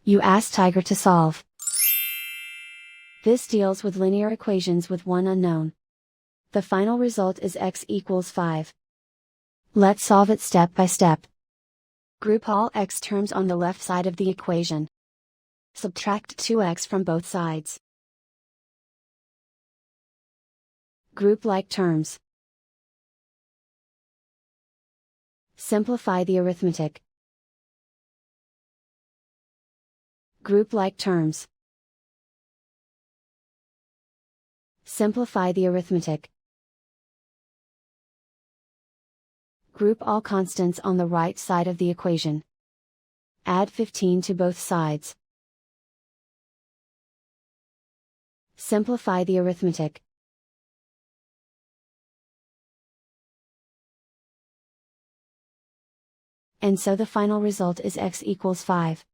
You ask Tiger to solve. This deals with linear equations with one unknown. The final result is x equals 5. Let's solve it step by step. Group all x terms on the left side of the equation. Subtract 2x from both sides. Group like terms. Simplify the arithmetic. Group like terms. Simplify the arithmetic. Group all constants on the right side of the equation. Add 15 to both sides. Simplify the arithmetic. And so the final result is x equals 5.